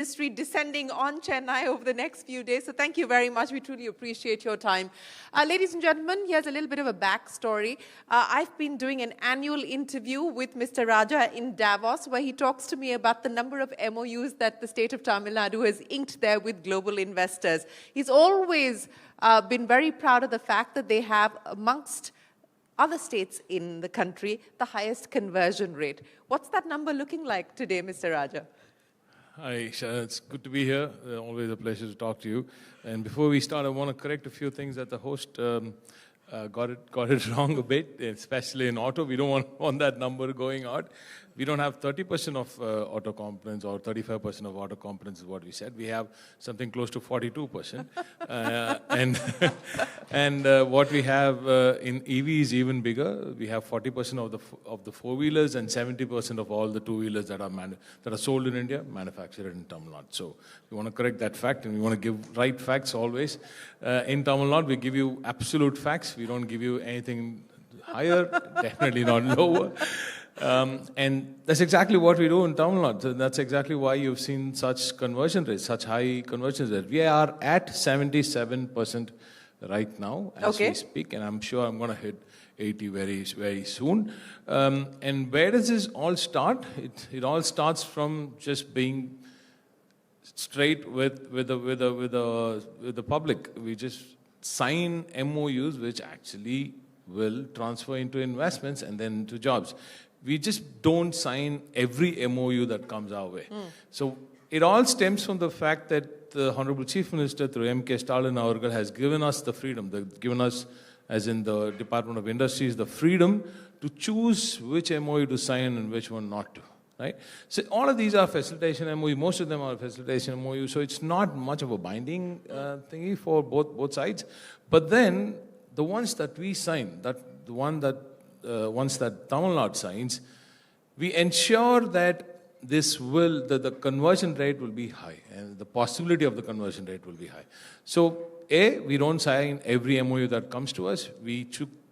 Ministry descending on Chennai over the next few days. So thank you very much. We truly appreciate your time. Ladies and gentlemen, here's a little bit of a backstory. I've been doing an annual interview with Mr. Rajaa in Davos, where he talks to me about the number of MOUs that the state of Tamil Nadu has inked there with global investors. He's always been very proud of the fact that they have, amongst other states in the country, the highest conversion rate. What's that number looking like today, Mr. Rajaa? Hi, Isha. It's good to be here. Always a pleasure to talk to you. And before we start, I want to correct a few things that the host got it wrong a bit, especially in auto. We don't want that number going out. We don't have 30% of auto components or 35% of auto components is what we said. We have something close to 42%. And what we have in EV is even bigger. We have 40% of the four-wheelers and 70% of all the two-wheelers that are sold in India, manufactured in Tamil Nadu. So we want to correct that fact, and we want to give right facts always. In Tamil Nadu, we give you absolute facts. We don't give you anything higher, definitely not lower. And that's exactly what we do in Tamil Nadu. That's exactly why you've seen such conversion rates, such high conversion rates. We are at 77% right now as we speak, and I'm sure I'm going to hit 80 very, very soon. And where does this all start? It all starts from just being straight with the public. We just sign MOUs which actually will transfer into investments and then to jobs. We just don't sign every MOU that comes our way. So it all stems from the fact that the Honorable Chief Minister through M.K. Stalin Avargal has given us the freedom, given us, as in the Department of Industries, the freedom to choose which MOU to sign and which one not to. Right? So all of these are facilitation MOU. Most of them are facilitation MOU. So it's not much of a binding thingy for both sides. But then the ones that we sign, ones that Tamil Nadu signs, we ensure that the conversion rate will be high, and the possibility of the conversion rate will be high. So, we don't sign every MOU that comes to us. We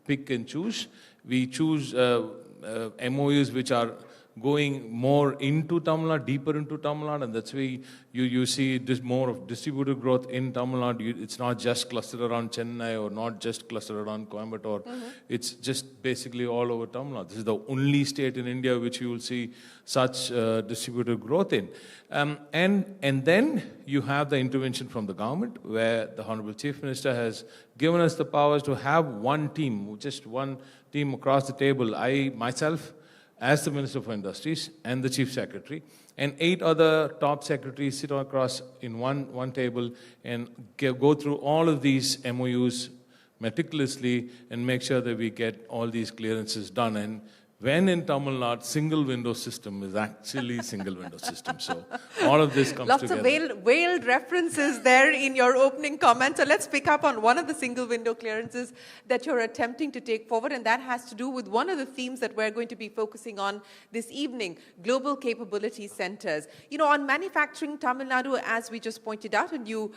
pick and choose. We choose MOUs which are going more into Tamil Nadu, deeper into Tamil Nadu, and that's why you see this more of distributed growth in Tamil Nadu. It's not just clustered around Chennai or not just clustered around Coimbatore. It's just basically all over Tamil Nadu. This is the only state in India which you will see such distributed growth in. And then you have the intervention from the government, where the Honorable Chief Minister has given us the powers to have one team, just one team across the table. I, myself, as the Minister for Industries and the Chief Secretary, and 8 other top secretaries sit across in one table and go through all of these MOUs meticulously and make sure that we get all these clearances done. And when in Tamil Nadu, single window system is actually single window system. So all of this comes together. Lots of veiled references there in your opening comment. So let's pick up on one of the single window clearances that you're attempting to take forward, and that has to do with one of the themes that we're going to be focusing on this evening, global capability centers. You know, on manufacturing, Tamil Nadu, as we just pointed out, and you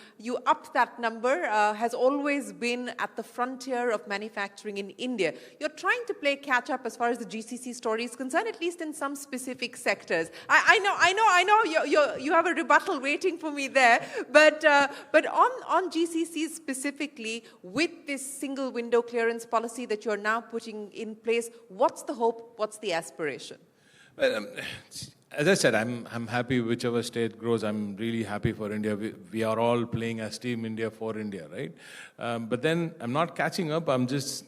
upped that number, has always been at the frontier of manufacturing in India. You're trying to play catch up as far as the GCC story is concerned, at least in some specific sectors. I know you have a rebuttal waiting for me there, but on GCC specifically, with this single window clearance policy that you're now putting in place, what's the hope? What's the aspiration? Well, as I said, I'm happy whichever state grows. I'm really happy for India. We are all playing as Team India for India, right? But then I'm not catching up. I'm just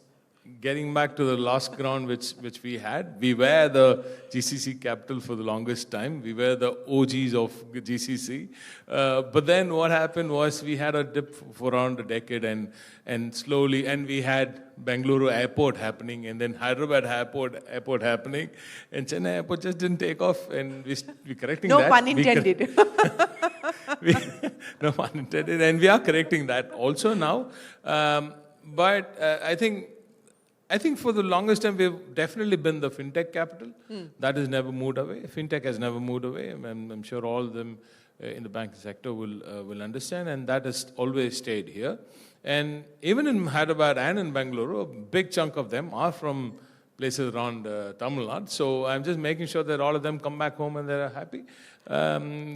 getting back to the last ground which we had. We were the GCC capital for the longest time. We were the OGs of GCC. But then what happened was we had a dip for around a decade, and slowly, and we had Bengaluru airport happening, and then Hyderabad airport happening, and Chennai airport just didn't take off, and we're correcting that. No pun intended. No pun intended. And we are correcting that also now. But I think for the longest time, we've definitely been the fintech capital. That has never moved away. Fintech has never moved away. I'm sure all of them in the banking sector will understand, and that has always stayed here. And even in Hyderabad and in Bengaluru, a big chunk of them are from places around Tamil Nadu. So I'm just making sure that all of them come back home and they're happy.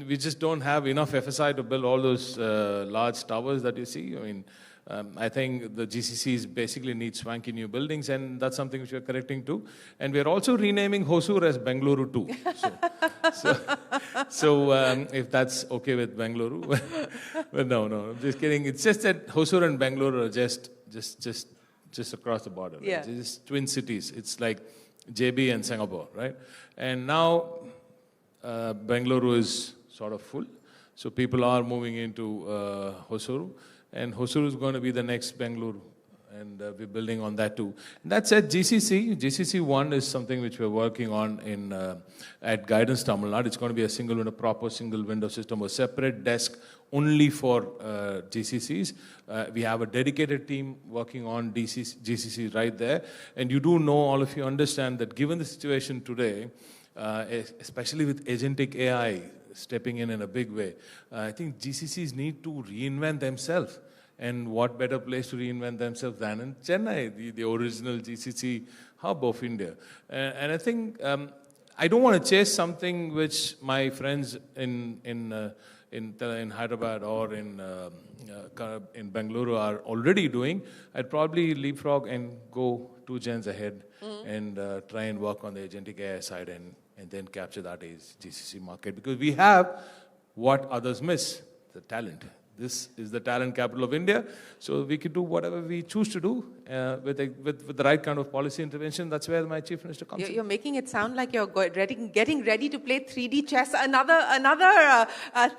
We just don't have enough FSI to build all those large towers that you see. I mean, I think the GCCs basically need swanky new buildings, and that's something which we're correcting too. And we're also renaming Hosur as Bengaluru too. So if that's okay with Bengaluru. But no, I'm just kidding. It's just that Hosur and Bengaluru are just across the border. Right? Yeah. It's just twin cities. It's like JB and Singapore, right? And now Bengaluru is sort of full. So people are moving into Hosuru. And Hosuru is going to be the next Bengaluru. And we're building on that too. And that said, GCC 1 is something which we're working on at Guidance Tamil Nadu. It's going to be a proper single window system, a separate desk only for GCCs. We have a dedicated team working on GCC right there. And you do know, all of you understand that given the situation today, especially with agentic AI stepping in a big way, I think GCCs need to reinvent themselves. And what better place to reinvent themselves than in Chennai, the original GCC hub of India. And I think I don't want to chase something which my friends in Hyderabad or in Bengaluru are already doing. I'd probably leapfrog and go 2 gens ahead and try and work on the agentic AI side and then capture that as GCC market. Because we have what others miss, the talent. This is the talent capital of India, so we could do whatever we choose to do with the right kind of policy intervention. That's where my chief minister comes in. You're making it sound like you're getting ready to play 3D chess. Another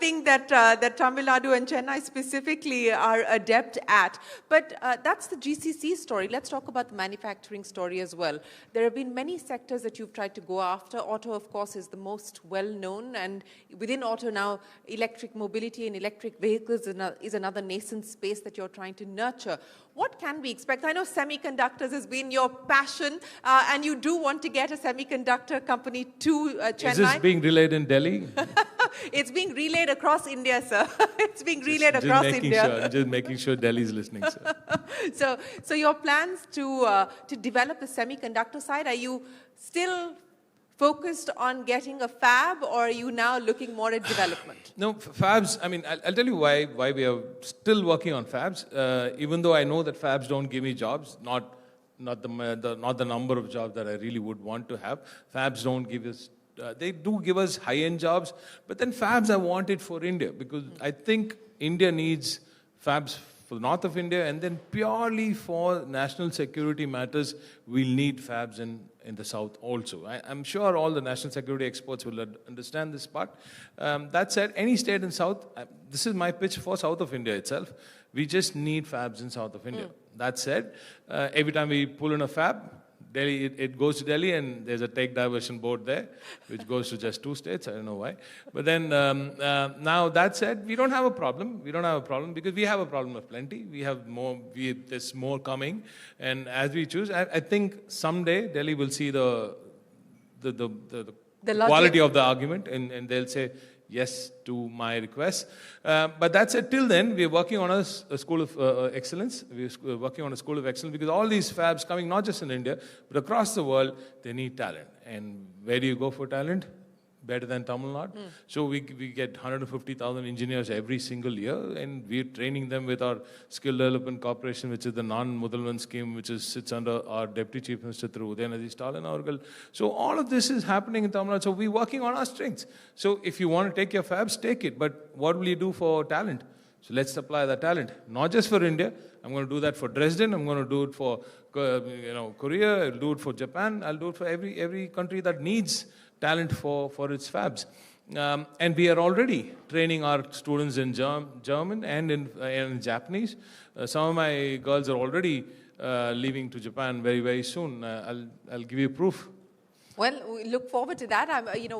thing that Tamil Nadu and Chennai specifically are adept at. But that's the GCC story. Let's talk about the manufacturing story as well. There have been many sectors that you've tried to go after. Auto, of course, is the most well-known. And within auto now, electric mobility and electric vehicles is another nascent space that you're trying to nurture. What can we expect? I know semiconductors has been your passion, and you do want to get a semiconductor company to Chennai. Is this being relayed in Delhi? It's being relayed across India, sir. It's being relayed across India. Just making sure Delhi's listening, sir. So your plans to develop the semiconductor side, are you still focused on getting a fab, or are you now looking more at development? No, fabs, I mean, I'll tell you why we are still working on fabs, even though I know that fabs don't give me jobs, not the number of jobs that I really would want to have. Fabs don't give us, they do give us high-end jobs, but then fabs I want it for India, because I think India needs fabs for the north of India, and then purely for national security matters, we'll need fabs in the south also. I'm sure all the national security experts will understand this part. That said, any state in south, this is my pitch for south of India itself, we just need fabs in south of India. That said, every time we pull in a fab, Delhi, it goes to Delhi, and there's a take diversion board there, which goes to just 2 states. I don't know why. But then, now that said, we don't have a problem. We don't have a problem because we have a problem of plenty. We have more. There's more coming, and as we choose, I think someday Delhi will see the quality of the argument, and they'll say yes to my request. But that's it. Till then, we're working on a school of excellence. We're working on a school of excellence because all these fabs coming, not just in India, but across the world, they need talent. And where do you go for talent? Better than Tamil Nadu. So we get 150,000 engineers every single year, and we're training them with our Skill Development Corporation, which is the non-Mudalvan scheme, which sits under our Deputy Chief Minister through Udayanidhi Stalin Avargal. So all of this is happening in Tamil Nadu. So we're working on our strengths. So if you want to take your fabs, take it. But what will you do for talent? So let's supply that talent, not just for India. I'm going to do that for Dresden. I'm going to do it for Korea. I'll do it for Japan. I'll do it for every country that needs talent for its fabs. And we are already training our students in German and in Japanese. Some of my girls are already leaving to Japan very, very soon. I'll give you proof. Well, we look forward to that.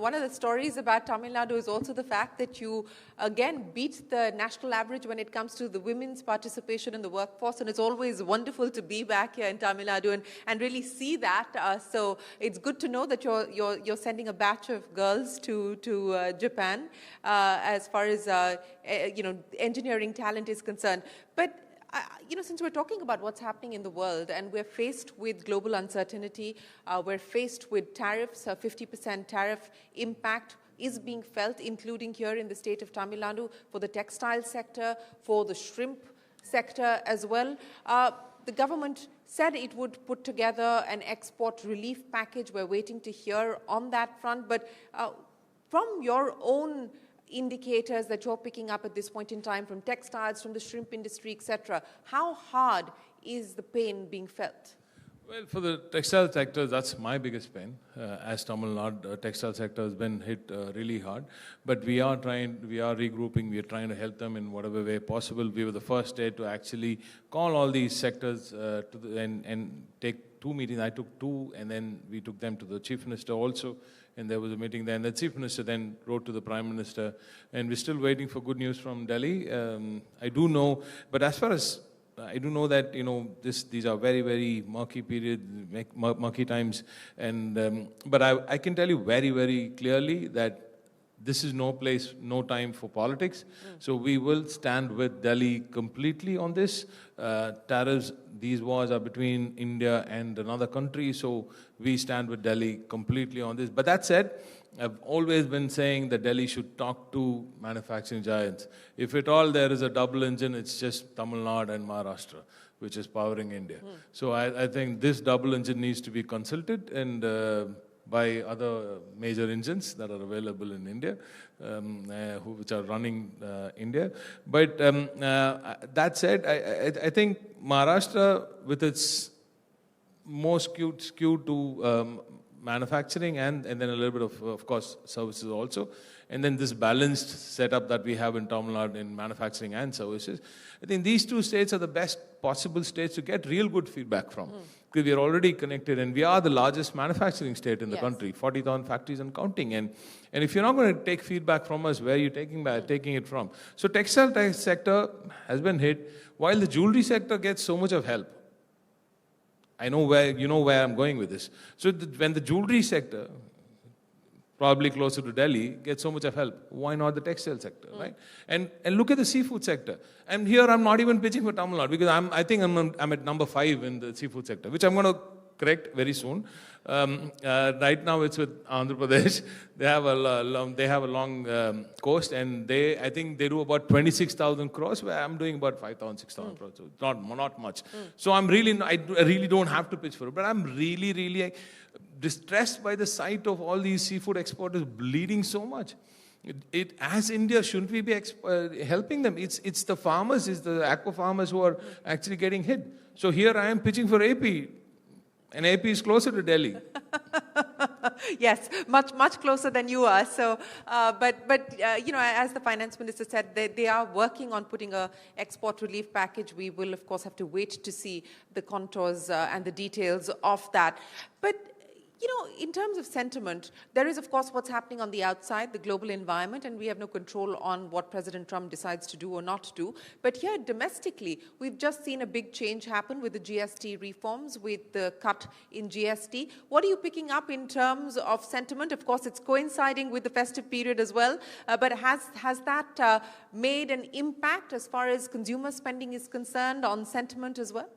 One of the stories about Tamil Nadu is also the fact that you, again, beat the national average when it comes to the women's participation in the workforce. And it's always wonderful to be back here in Tamil Nadu and really see that. So it's good to know that you're sending a batch of girls to Japan as far as engineering talent is concerned. But Since we're talking about what's happening in the world and we're faced with global uncertainty, we're faced with tariffs, a 50% tariff impact is being felt, including here in the state of Tamil Nadu, for the textile sector, for the shrimp sector as well. The government said it would put together an export relief package. We're waiting to hear on that front. But from your own indicators that you're picking up at this point in time from textiles, from the shrimp industry, etc., how hard is the pain being felt? Well, for the textile sector, that's my biggest pain. As Tamil Nadu, textile sector has been hit really hard. But we are regrouping, we are trying to help them in whatever way possible. We were the first state to actually call all these sectors and take 2 meetings. I took 2, and then we took them to the Chief Minister also. And there was a meeting there. And the Chief Minister then wrote to the Prime Minister. And we're still waiting for good news from Delhi. I do know, but as far as I do know that, these are very, very murky periods, murky times. And, but I can tell you very, very clearly that this is no place, no time for politics. So we will stand with Delhi completely on this. Tariffs, these wars are between India and another country. So we stand with Delhi completely on this. But that said, I've always been saying that Delhi should talk to manufacturing giants. If at all there is a double engine, it's just Tamil Nadu and Maharashtra, which is powering India. So I think this double engine needs to be consulted and by other major engines that are available in India, which are running India. But that said, I think Maharashtra, with its more skewed to manufacturing and then a little bit of course, services also. And then this balanced setup that we have in Tamil Nadu in manufacturing and services. I think these 2 states are the best possible states to get real good feedback from. Because we are already connected and we are the largest manufacturing state in the country, 40,000 factories and counting. And if you're not going to take feedback from us, where are you taking it from? So textile sector has been hit, while the jewelry sector gets so much of help. I know where I'm going with this. So when the jewelry sector, probably closer to Delhi, gets so much of help, why not the textile sector, right? And look at the seafood sector. And here I'm not even pitching for Tamil Nadu because I think I'm at number 5 in the seafood sector, which I'm going to correct very soon. Right now it's with Andhra Pradesh. They have a long coast, and I think they do about 26,000 crores, where I'm doing about 5,000, 6,000 crores. So it's not much. So I really don't have to pitch for it, but I'm really distressed by the sight of all these seafood exporters bleeding so much. As India, shouldn't we be helping them? It's the farmers, it's the aqua farmers who are actually getting hit. So here I am pitching for AP. And AP is closer to Delhi. Yes, much closer than you are. So, as the finance minister said, they are working on putting a export relief package. We will, of course, have to wait to see the contours and the details of that. But in terms of sentiment, there is, of course, what's happening on the outside, the global environment, and we have no control on what President Trump decides to do or not do. But here, domestically, we've just seen a big change happen with the GST reforms, with the cut in GST. What are you picking up in terms of sentiment? Of course, it's coinciding with the festive period as well. But has that made an impact as far as consumer spending is concerned on sentiment as well?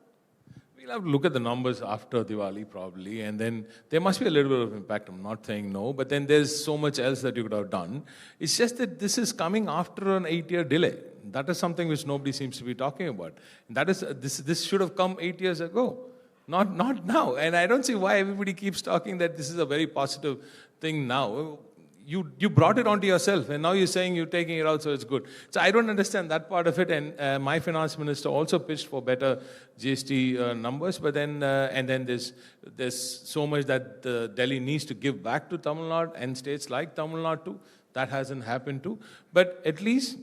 We'll have to look at the numbers after Diwali probably, and then there must be a little bit of impact. I'm not saying no, but then there's so much else that you could have done. It's just that this is coming after an 8-year delay. That is something which nobody seems to be talking about. And this should have come 8 years ago, not now. And I don't see why everybody keeps talking that this is a very positive thing now. You brought it onto yourself, and now you're saying you're taking it out, so it's good. So I don't understand that part of it. And my finance minister also pitched for better GST numbers, but then and then there's so much that Delhi needs to give back to Tamil Nadu and states like Tamil Nadu too. That hasn't happened too. But at least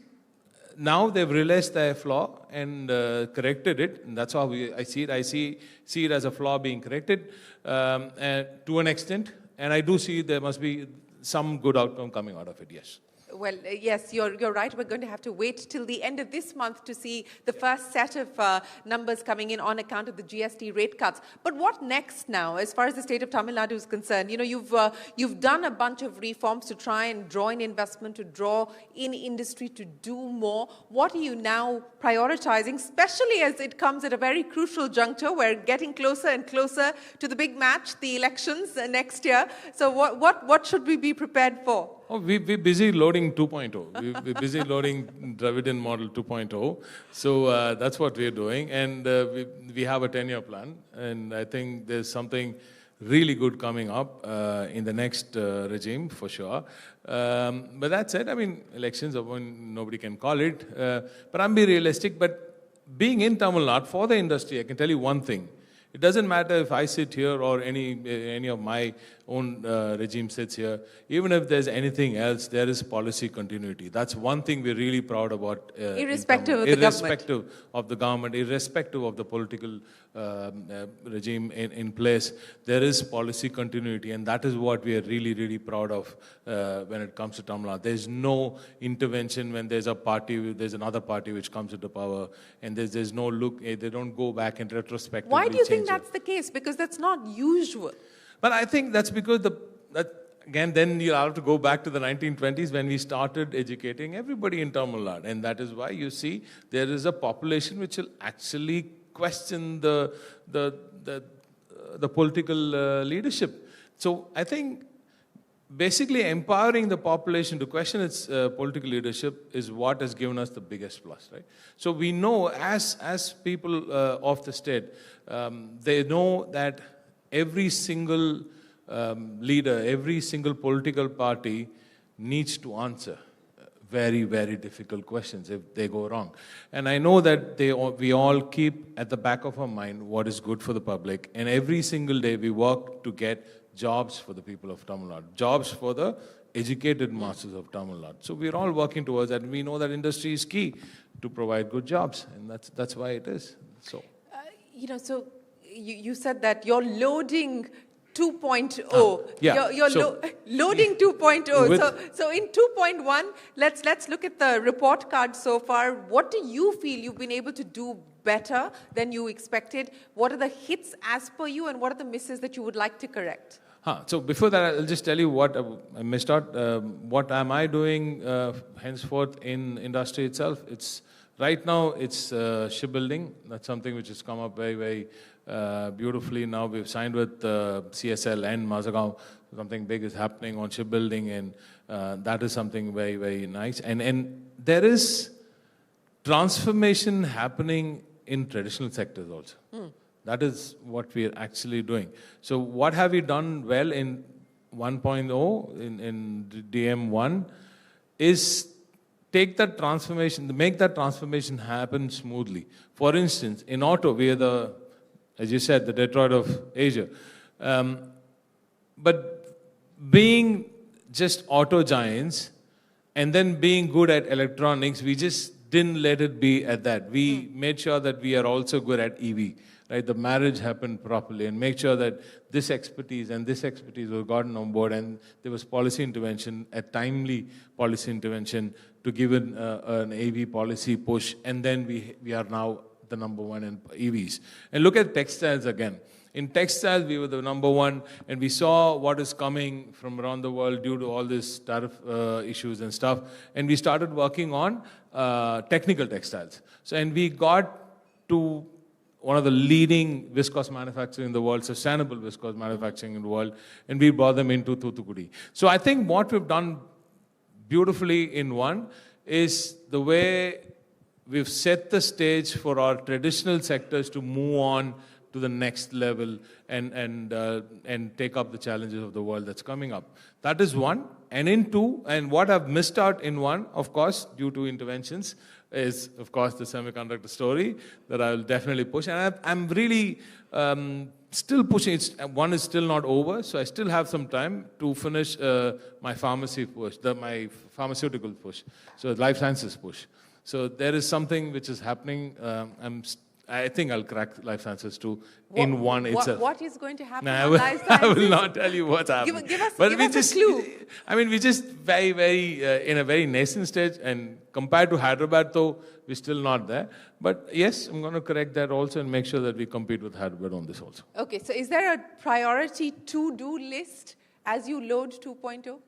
now they've realized their flaw and corrected it. And that's how I see it. I see it as a flaw being corrected to an extent, and I do see there must be some good outcome coming out of it, yes. Well, yes, you're right. We're going to have to wait till the end of this month to see the first set of numbers coming in on account of the GST rate cuts. But what next now, as far as the state of Tamil Nadu is concerned? You know, you've done a bunch of reforms to try and draw in investment, to draw in industry, to do more. What are you now prioritizing, especially as it comes at a very crucial juncture? We're getting closer and closer to the big match, the elections next year. So what should we be prepared for? Oh, we're busy loading 2.0. We're busy loading Dravidian model 2.0. So that's what we're doing. And we have a 10-year plan. And I think there's something really good coming up in the next regime, for sure. But that said, I mean, elections are when nobody can call it. But I'm being realistic. But being in Tamil Nadu, for the industry, I can tell you one thing. It doesn't matter if I sit here or any of my own regime sits here. Even if there's anything else, there is policy continuity. That's one thing we're really proud about. Irrespective of the government. Irrespective of the government, irrespective of the political regime in place, there is policy continuity, and that is what we are really, really proud of when it comes to Tamil Nadu. There's no intervention when there's another party which comes into power, and there's no look. They don't go back and retrospectively. Why do you think that's the case? Because that's not usual. But I think that's because again, then you'll have to go back to the 1920s when we started educating everybody in Tamil Nadu. And that is why you see there is a population which will actually question the political leadership. So I think basically empowering the population to question its political leadership is what has given us the biggest plus, right? So we know as people of the state, they know that every single leader, every single political party needs to answer very, very difficult questions if they go wrong. And I know that we all keep at the back of our mind what is good for the public. And every single day we work to get jobs for the people of Tamil Nadu, jobs for the educated masses of Tamil Nadu. So we're all working towards that. And we know that industry is key to provide good jobs. And that's why it is. So, so you said that you're loading 2.0. Yeah. You're loading 2.0. So in 2.1, let's look at the report card so far. What do you feel you've been able to do better than you expected? What are the hits as per you, and what are the misses that you would like to correct? So before that, I'll just tell you what I missed out. What am I doing henceforth in industry itself? Right now, it's shipbuilding. That's something which has come up very, very beautifully. Now we've signed with CSL and Mazagaon. Something big is happening on shipbuilding, and that is something very, very nice. And there is transformation happening in traditional sectors also. That is what we are actually doing. So what have we done well in 1.0, in DM1, is take that transformation, make that transformation happen smoothly. For instance, in auto, we are as you said, the Detroit of Asia. But being just auto giants and then being good at electronics, we just didn't let it be at that. We made sure that we are also good at EV. Right, the marriage happened properly, and make sure that this expertise was gotten on board, and there was policy intervention, a timely policy intervention to give an AV policy push, and then we are now the number one in EVs. And look at textiles again. In textiles, we were the number one, and we saw what is coming from around the world due to all this tariff issues and stuff, and we started working on technical textiles. So, and we got to one of the leading viscose manufacturing in the world, sustainable viscose manufacturing in the world, and we brought them into Thoothukudi. So I think what we've done beautifully in one is the way we've set the stage for our traditional sectors to move on to the next level and take up the challenges of the world that's coming up. That is one. And in two, and what I've missed out in one, of course, due to interventions, is, of course, the semiconductor story that I will definitely push. And I'm really still pushing. One is still not over, so I still have some time to finish my pharmacy push, my pharmaceutical push, so life sciences push. So there is something which is happening. I think I'll crack life sciences too in one itself. What is going to happen No, on life I sciences? will not tell you what's happening. Give us a clue. I mean, we just very, in a very nascent stage, and compared to Hyderabad, though, we're still not there. But yes, I'm going to correct that also and make sure that we compete with Hyderabad on this also. Okay, so is there a priority to-do list as you load 2.0?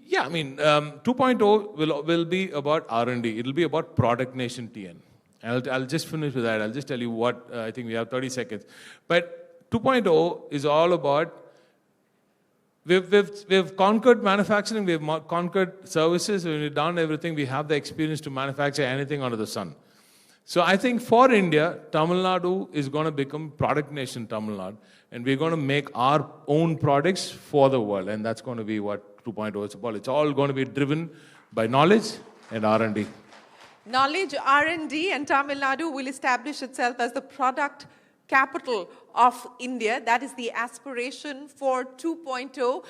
Yeah, I mean, 2.0 will be about R&D. It'll be about Product Nation TN. I'll just finish with that. I'll just tell you what, I think we have 30 seconds. But 2.0 is all about, we've conquered manufacturing, we've conquered services, we've done everything, we have the experience to manufacture anything under the sun. So I think for India, Tamil Nadu is going to become Product Nation Tamil Nadu, and we're going to make our own products for the world, and that's going to be what 2.0 is about. It's all going to be driven by knowledge and R&D. Knowledge, R&D, and Tamil Nadu will establish itself as the product capital of India. That is the aspiration for 2.0.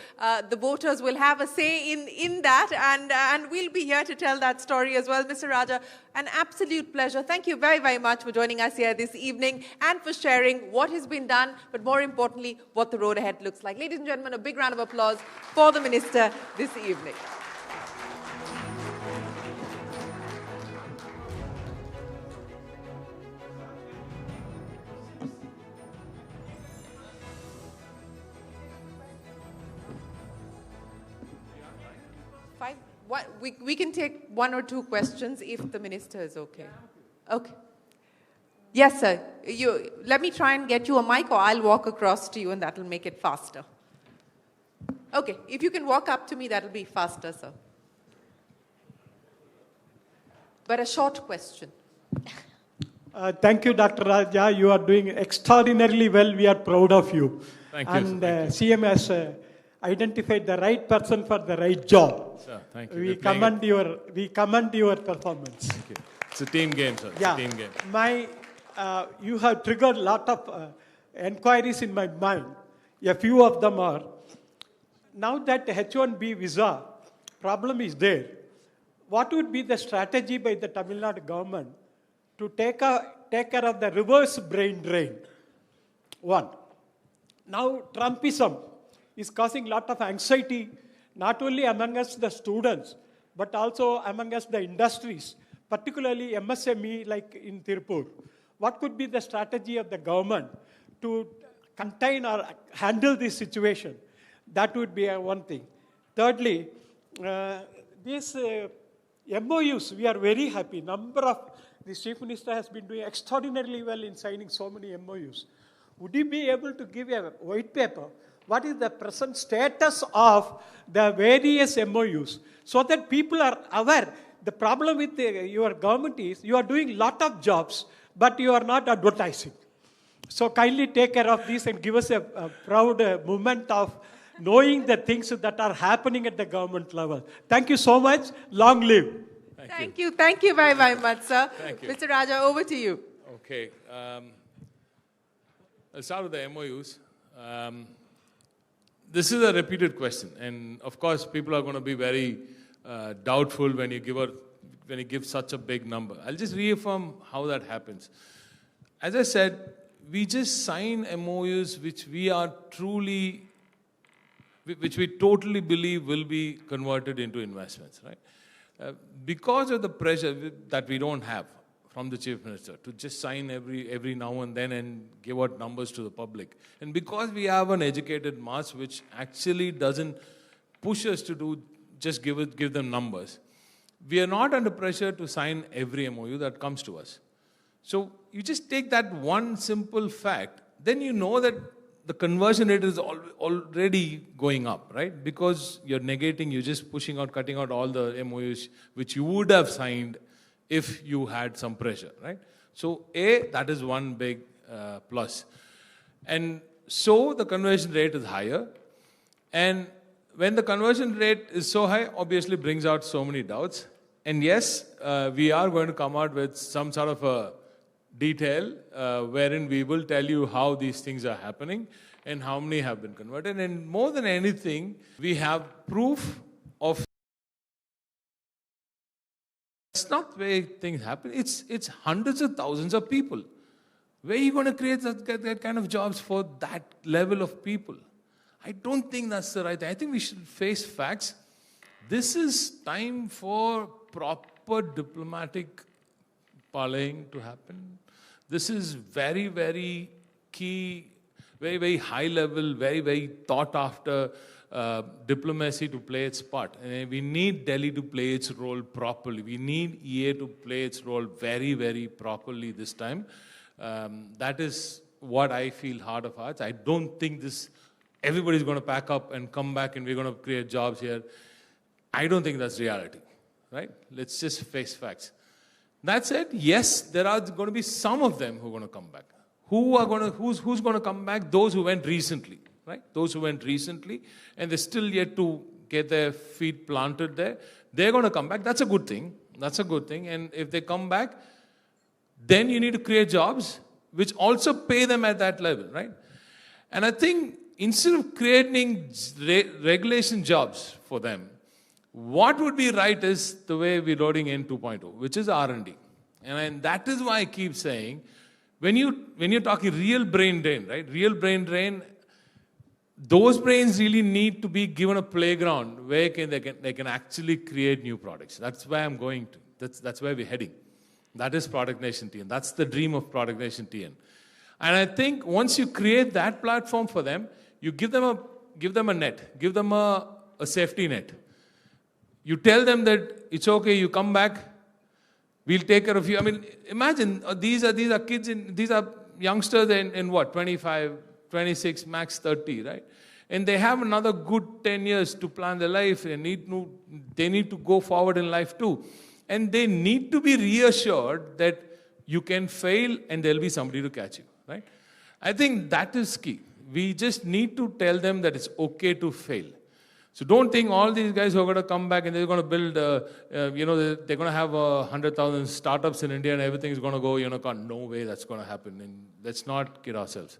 The voters will have a say in that, and we'll be here to tell that story as well. Mr. Rajaa, an absolute pleasure. Thank you very, very much for joining us here this evening and for sharing what has been done, but more importantly, what the road ahead looks like. Ladies and gentlemen, a big round of applause for the Minister this evening. We can take one or two questions if the minister is okay. Okay. Yes, sir. Let me try and get you a mic, or I'll walk across to you and that'll make it faster. Okay, if you can walk up to me, that'll be faster, sir. But a short question. Thank you, Dr. Rajaa. You are doing extraordinarily well. We are proud of you. Thank you. And CM has identified the right person for the right job. Sir, thank you. We commend your performance. Thank you. It's a team game, sir. It's Yeah. a team game. You have triggered a lot of inquiries in my mind. A few of them are, now that H-1B visa problem is there, what would be the strategy by the Tamil Nadu government to take care of the reverse brain drain? One. Now, Trumpism is causing a lot of anxiety, not only among us, the students, but also among us, the industries, particularly MSME like in Tirupur. What could be the strategy of the government to contain or handle this situation? That would be one thing. Thirdly, these MOUs, we are very happy. The Chief Minister has been doing extraordinarily well in signing so many MOUs. Would you be able to give a white paper? What is the present status of the various MOUs so that people are aware? The problem with your government is you are doing a lot of jobs, but you are not advertising. So kindly take care of this and give us a proud moment of knowing the things that are happening at the government level. Thank you so much. Long live. Thank you. Thank you very, very much, sir. Thank you. Mr. Rajaa, over to you. Okay. I'll start with the MOUs. This is a repeated question, and of course, people are going to be very doubtful when you give such a big number. I'll just reaffirm how that happens. As I said, we just sign MOUs which we totally believe will be converted into investments, right? Because of the pressure that we don't have from the Chief Minister to just sign every now and then and give out numbers to the public. And because we have an educated mass which actually doesn't push us to just give them numbers, we are not under pressure to sign every MOU that comes to us. So you just take that one simple fact, then you know that the conversion rate is already going up, right? Because you're just pushing out, cutting out all the MOUs which you would have signed if you had some pressure, right? So that is one big plus. And so the conversion rate is higher. And when the conversion rate is so high, obviously brings out so many doubts. And yes, we are going to come out with some sort of a detail wherein we will tell you how these things are happening and how many have been converted. And more than anything, we have proof of. It's not the way things happen. It's hundreds of thousands of people. Where are you going to create that kind of jobs for that level of people? I don't think that's the right thing. I think we should face facts. This is time for proper diplomatic parlaying to happen. This is very, very key, very, very high level, very, very thought after diplomacy to play its part. And we need Delhi to play its role properly. We need EA to play its role very, very properly this time. That is what I feel heart of hearts. I don't think everybody's going to pack up and come back and we're going to create jobs here. I don't think that's reality, right? Let's just face facts. That said, yes, there are going to be some of them who are going to come back. Who's going to come back? Those who went recently, right? Those who went recently, and they're still yet to get their feet planted there. They're going to come back. That's a good thing. That's a good thing. And if they come back, then you need to create jobs which also pay them at that level, right? And I think instead of creating regulation jobs for them, what would be right is the way we're loading in 2.0, which is R&D. And that is why I keep saying, when you're talking real brain drain, right? Real brain drain, those brains really need to be given a playground where they can actually create new products. That's where I'm going to. That's where we're heading. That is Product Nation TN. That's the dream of Product Nation TN. And I think once you create that platform for them, you give them a net, give them a safety net. You tell them that it's okay, you come back, we'll take care of you. I mean, imagine these are kids, these are youngsters in what, 25, 26, max 30, right? And they have another good 10 years to plan their life. They need to go forward in life too. And they need to be reassured that you can fail and there'll be somebody to catch you, right? I think that is key. We just need to tell them that it's okay to fail. So don't think all these guys who are going to come back and they're going to build, they're going to have 100,000 startups in India and everything is going to go unicorn. No way that's going to happen. And let's not kid ourselves.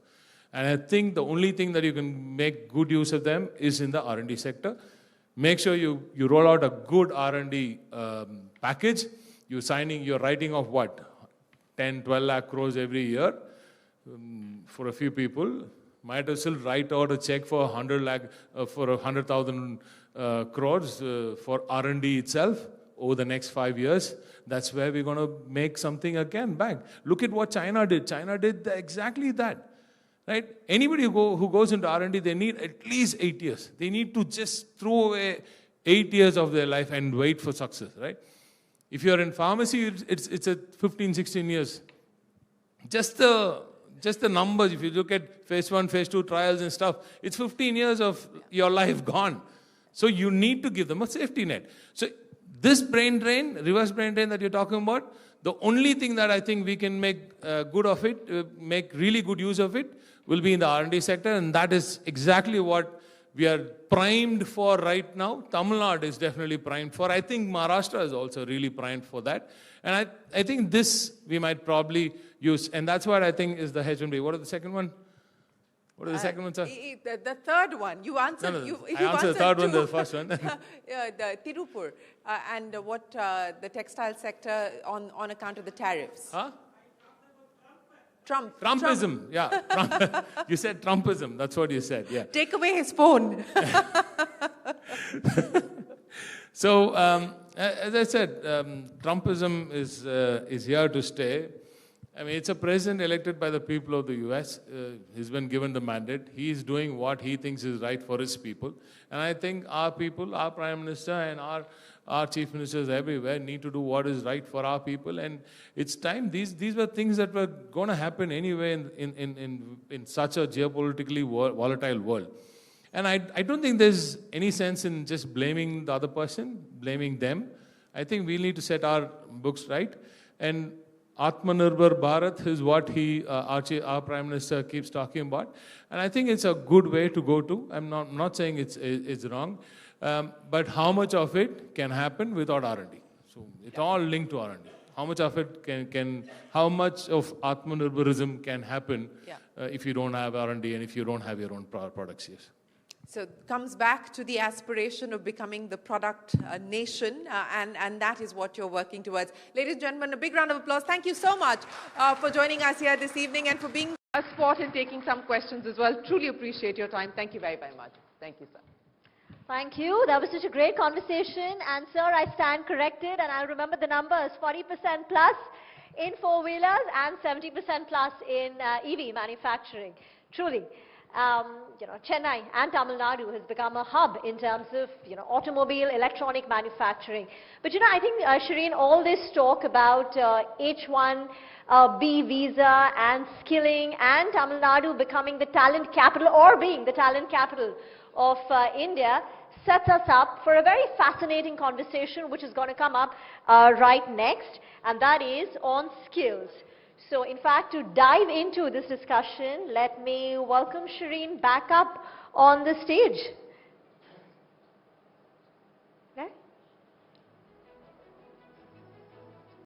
And I think the only thing that you can make good use of them is in the R&D sector. Make sure you roll out a good R&D package. You're writing off what? 10, 12 lakh crores every year for a few people. Might as well write out a check for 100,000 crores for R&D itself over the next 5 years. That's where we're going to make something again back. Look at what China did. China did exactly that. Right? Anybody who goes into R&D, they need at least 8 years. They need to just throw away 8 years of their life and wait for success. Right? If you're in pharmacy, it's a 15, 16 years. Just the numbers, if you look at phase 1, phase 2 trials and stuff, it's 15 years of your life gone. So you need to give them a safety net. So this brain drain, reverse brain drain that you're talking about, the only thing that I think we can make good of it, make really good use of it, will be in the R&D sector. And that is exactly what we are primed for right now. Tamil Nadu is definitely primed for. I think Maharashtra is also really primed for that. And I think this we might probably use. And that's what I think is the H1B. What is the second one? What is the second one, sir? The third one. You answered. No. I answered the third one, the first one. The Tirupur and what the textile sector on account of the tariffs. Huh? Trumpism. Yeah. Trump. You said Trumpism. That's what you said. Yeah. Take away his phone. So, as I said, Trumpism is here to stay. I mean, it's a president elected by the people of the US. He's been given the mandate. He's doing what he thinks is right for his people. And I think our people, our Prime Minister and our Chief Ministers everywhere need to do what is right for our people. And it's time. These were things that were going to happen anyway in such a geopolitically volatile world. And I don't think there's any sense in just blaming the other person, blaming them. I think we need to set our books right. And Atmanirbhar Bharat is what our Prime Minister keeps talking about. And I think it's a good way to go to. I'm not saying it's wrong. But how much of it can happen without R&D? So it's all linked to R&D. How much of it how much of Atmanirbharism can happen if you don't have R&D and if you don't have your own products? Yes. So comes back to the aspiration of becoming the product nation, and that is what you're working towards. Ladies and gentlemen, a big round of applause. Thank you so much for joining us here this evening and for being a sport and taking some questions as well. Truly appreciate your time. Thank you very, very much. Thank you, sir. Thank you. That was such a great conversation. And sir, I stand corrected, and I'll remember the numbers: 40% plus in four-wheelers and 70% plus in EV manufacturing. Truly. Chennai and Tamil Nadu has become a hub in terms of, automobile electronic manufacturing. But, I think, Shireen, all this talk about H1B visa and skilling and Tamil Nadu becoming the talent capital or being the talent capital of India sets us up for a very fascinating conversation which is going to come up right next, and that is on skills. So, in fact, to dive into this discussion, let me welcome Shireen back up on the stage.